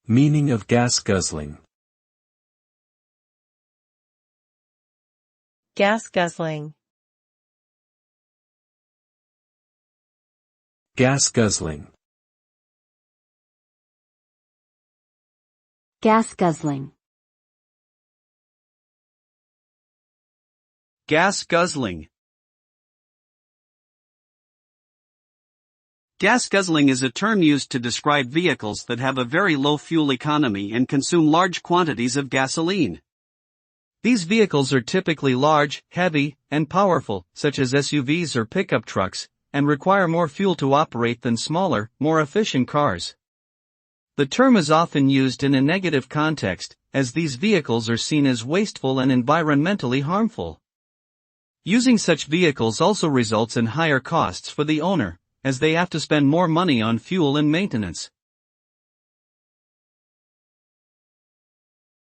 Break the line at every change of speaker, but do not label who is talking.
Meaning of gas-guzzling.
Gas-guzzling.
Gas-guzzling.
Gas-guzzling.
Gas-guzzling. Gas-guzzling is a term used to describe vehicles that have a very low fuel economy and consume large quantities of gasoline. These vehicles are typically large, heavy, and powerful, such as SUVs or pickup trucks, and require more fuel to operate than smaller, more efficient cars. The term is often used in a negative context, as these vehicles are seen as wasteful and environmentally harmful. Using such vehicles also results in higher costs for the owner, as they have to spend more money on fuel and maintenance.